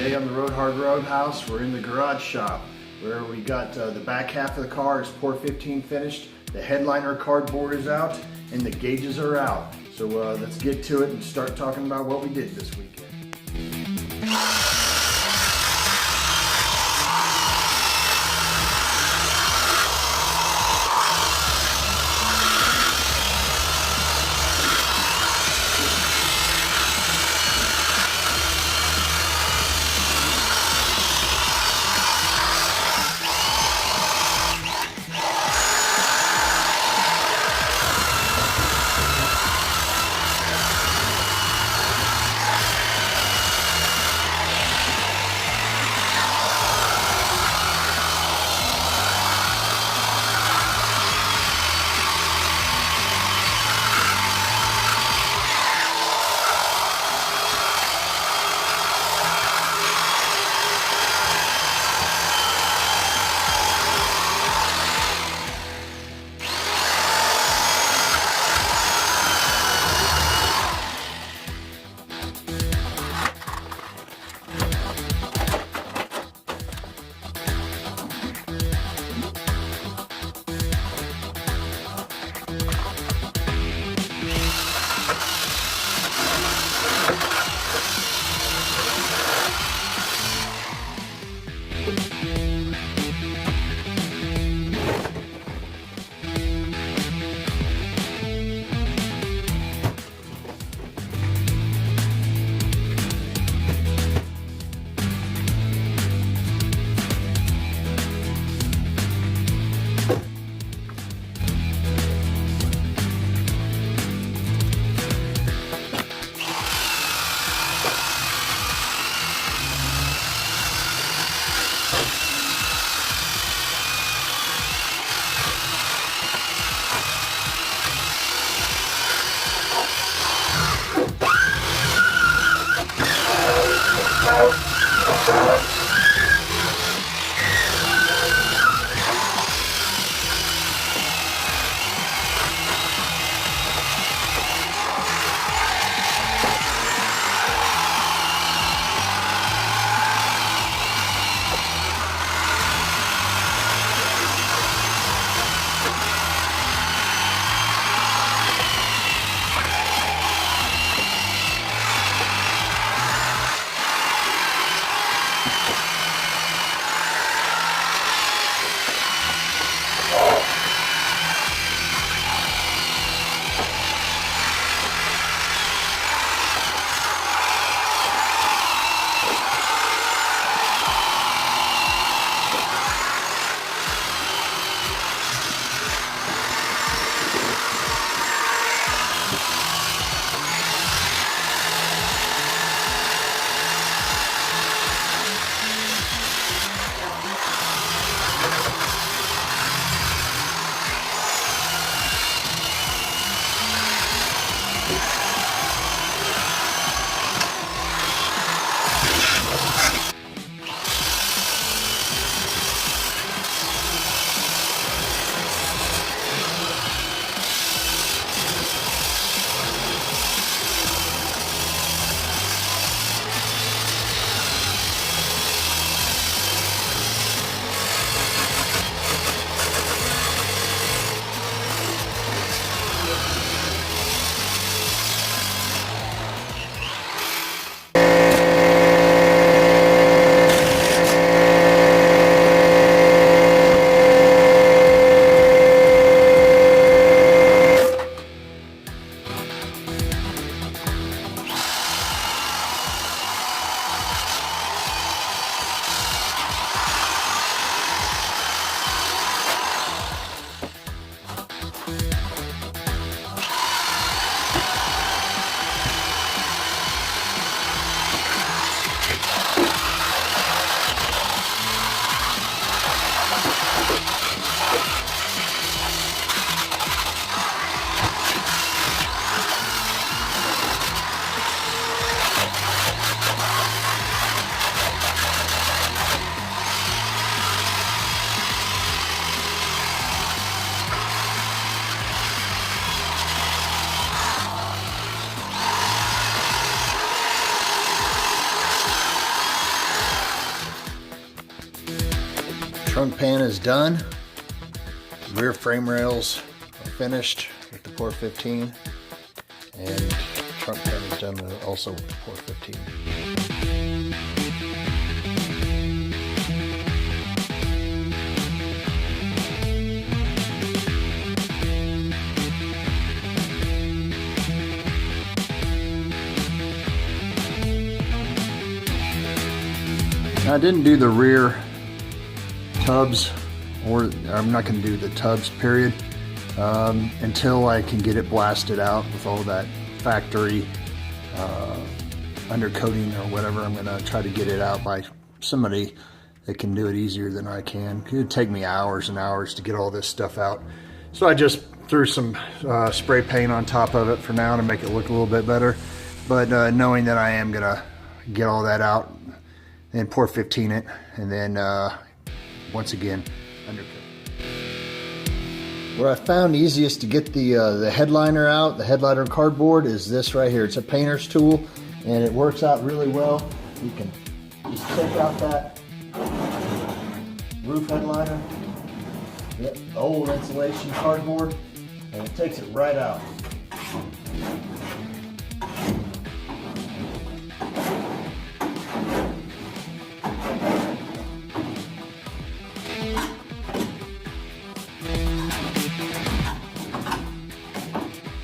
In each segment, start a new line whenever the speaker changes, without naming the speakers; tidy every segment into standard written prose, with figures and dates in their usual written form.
Today on the Road Hard Roadhouse, we're in the garage shop where we got the back half of the car is Pour 15 finished, the headliner cardboard is out, and the gauges are out. So let's get to it and start talking about what we did this weekend. Trunk pan is done. Rear frame rails are finished with the Port 15, and trunk pan is done also with the Port 15. Now, I didn't do the rear tubs, or I'm not going to do the tubs period until I can get it blasted out with all that factory undercoating or whatever. I'm going to try to get it out by somebody that can do it easier than I can. It would take me hours and hours to get all this stuff out. So I just threw some spray paint on top of it for now to make it look a little bit better. But knowing that I am going to get all that out and Port 15 it, and then once again undercoat. Where I found easiest to get the headliner out, the headliner cardboard, is this right here. It's a painter's tool, and it works out really well. You can just take out that roof headliner, the old insulation cardboard, and it takes it right out.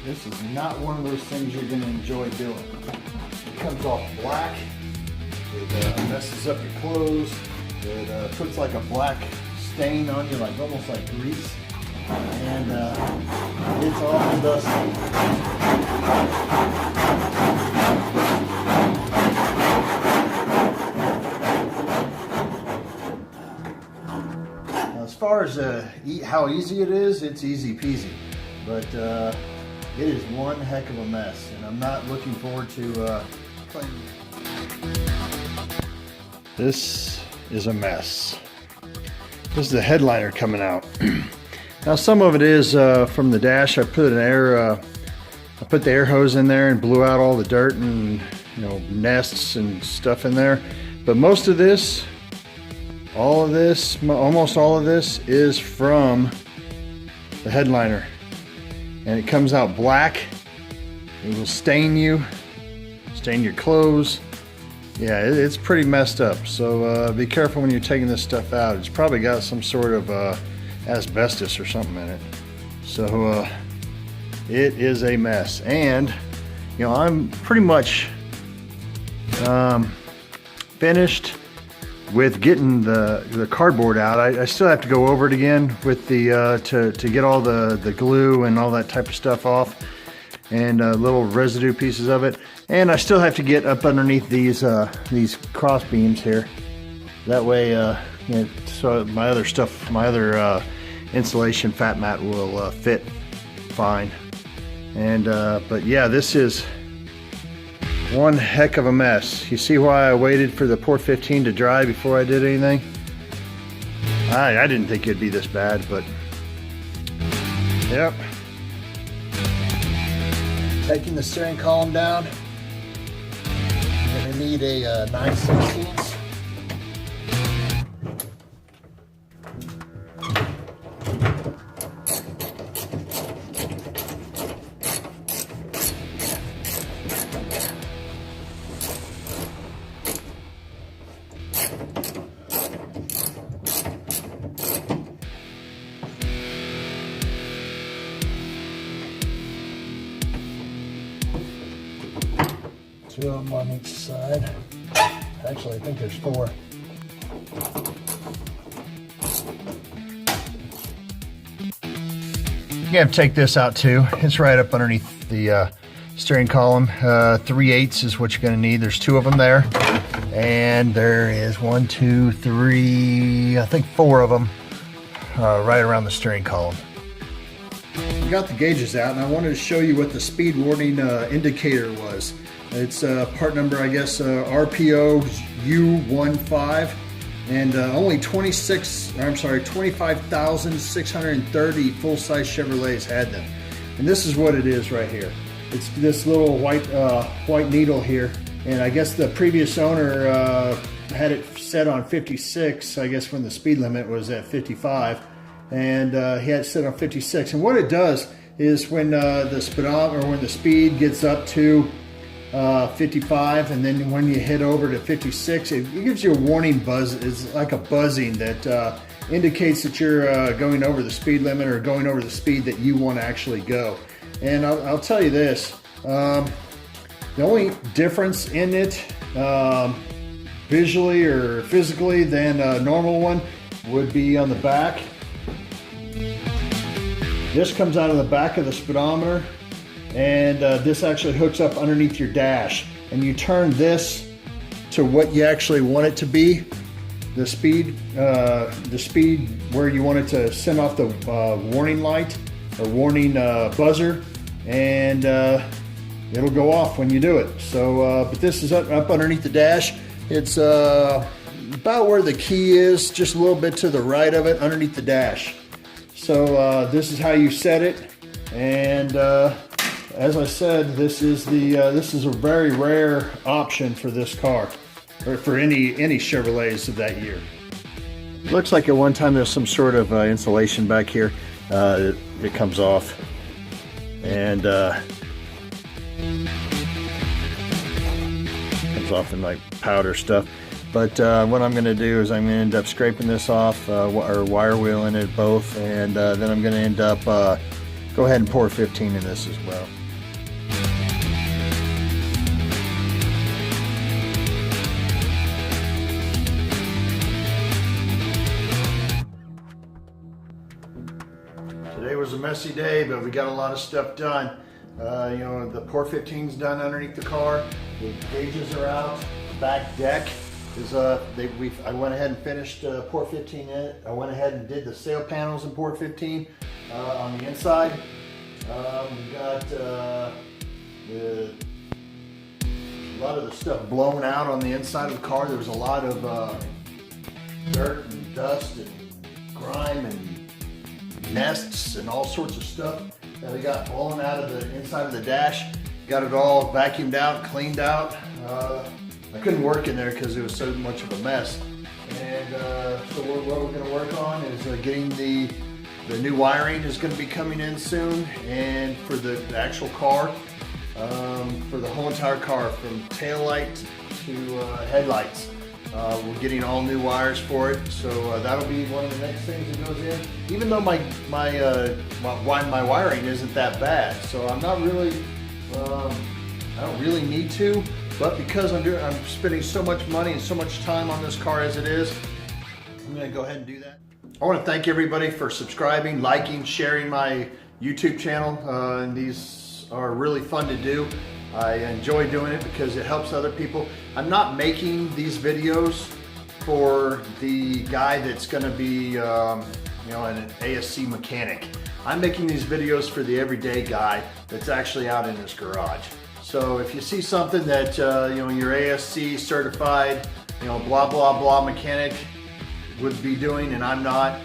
This is not one of those things you're going to enjoy doing. It comes off black, it messes up your clothes, it puts like a black stain on you, like almost like grease, and it's all dusty. Now, as far as how easy it is, it's easy peasy, but it is one heck of a mess, and I'm not looking forward to playing. This is a mess. This is the headliner coming out. Now, some of it is from the dash. I put the air hose in there and blew out all the dirt and nests and stuff in there. But most of this, almost all of this is from the headliner. And it comes out black. It will stain you, stain your clothes. Yeah, it's pretty messed up. So be careful when you're taking this stuff out. It's probably got some sort of asbestos or something in it. So it is a mess. And I'm pretty much finished with getting the cardboard out. I still have to go over it again with the to get all the glue and all that type of stuff off, and little residue pieces of it. And I still have to get up underneath these cross beams here. That way, so my other insulation fat mat will fit fine. And but yeah, this is one heck of a mess. You see why I waited for the Port 15 to dry before I did anything? I didn't think it'd be this bad, but yep. Taking the steering column down. I'm gonna need a 9/16. Two of them on each side. Actually, I think there's 4. You have to take this out too. It's right up underneath the steering column. 3/8 is what you're going to need. There's 2 of them there, and there is 1, 2, 3, I think 4 of them right around the steering column. We got the gauges out, and I wanted to show you what the speed warning indicator was. It's part number, I guess, RPO U15, and only 25,630 full-size Chevrolets had them. And this is what it is right here. It's this little white needle here, and I guess the previous owner had it set on 56, I guess when the speed limit was at 55, and he had it set on 56. And what it does is when the speedometer, or when the speed gets up to 55, and then when you hit over to 56, it gives you a warning buzz. It's like a buzzing that indicates that you're going over the speed limit or going over the speed that you want to actually go. And I'll tell you this, the only difference in it visually or physically than a normal one would be on the back. This comes out of the back of the speedometer, and this actually hooks up underneath your dash, and you turn this to what you actually want it to be, the speed where you want it to send off the warning light or warning buzzer, and it'll go off when you do it. So but this is up underneath the dash. It's about where the key is, just a little bit to the right of it, underneath the dash. So this is how you set it, and as I said, this is a very rare option for this car, or for any Chevrolets of that year. Looks like at one time there's some sort of insulation back here. It comes off, and comes off in like powder stuff. But what I'm going to do is I'm going to end up scraping this off, or wire wheeling it both, and then I'm going to end up go ahead and pour 15 in this as well. Today was a messy day, but we got a lot of stuff done. You know, the pour 15's done underneath the car. The gauges are out. Back deck is I went ahead and finished pour 15 in it. I went ahead and did the sail panels in pour 15 on the inside. We got a lot of the stuff blown out on the inside of the car. There was a lot of dirt and dust and grime and nests and all sorts of stuff that we got blown out of the inside of the dash. Got it all vacuumed out, cleaned out. I couldn't work in there because it was so much of a mess. And so what we're going to work on is getting the new wiring is going to be coming in soon, and for the actual car, for the whole entire car, from tail light to headlights. We're getting all new wires for it, so that'll be one of the next things that goes in. Even though my wiring isn't that bad, so I'm not really, I don't really need to, but because I'm spending so much money and so much time on this car as it is, I'm going to go ahead and do that. I want to thank everybody for subscribing, liking, sharing my YouTube channel, and these are really fun to do. I enjoy doing it because it helps other people. I'm not making these videos for the guy that's going to be, you know, an ASC mechanic. I'm making these videos for the everyday guy that's actually out in his garage. So if you see something that, you know, your ASC certified, you know, blah, blah, blah mechanic would be doing and I'm not,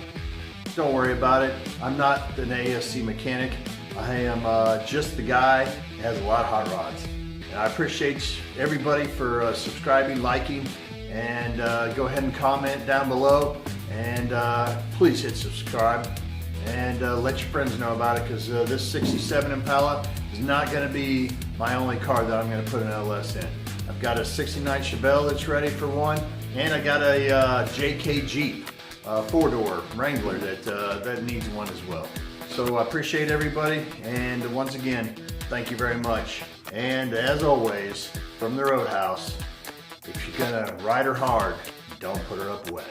don't worry about it. I'm not an ASC mechanic. I am just the guy that has a lot of hot rods. And I appreciate everybody for subscribing, liking, and go ahead and comment down below. And please hit subscribe and let your friends know about it, because this 67 Impala is not going to be my only car that I'm going to put an LS in. I've got a 69 Chevelle that's ready for one, and I got a JK Jeep 4-door Wrangler that needs one as well. So I appreciate everybody, and once again, thank you very much. And as always, from the Roadhouse, if you're gonna ride her hard, don't put her up wet.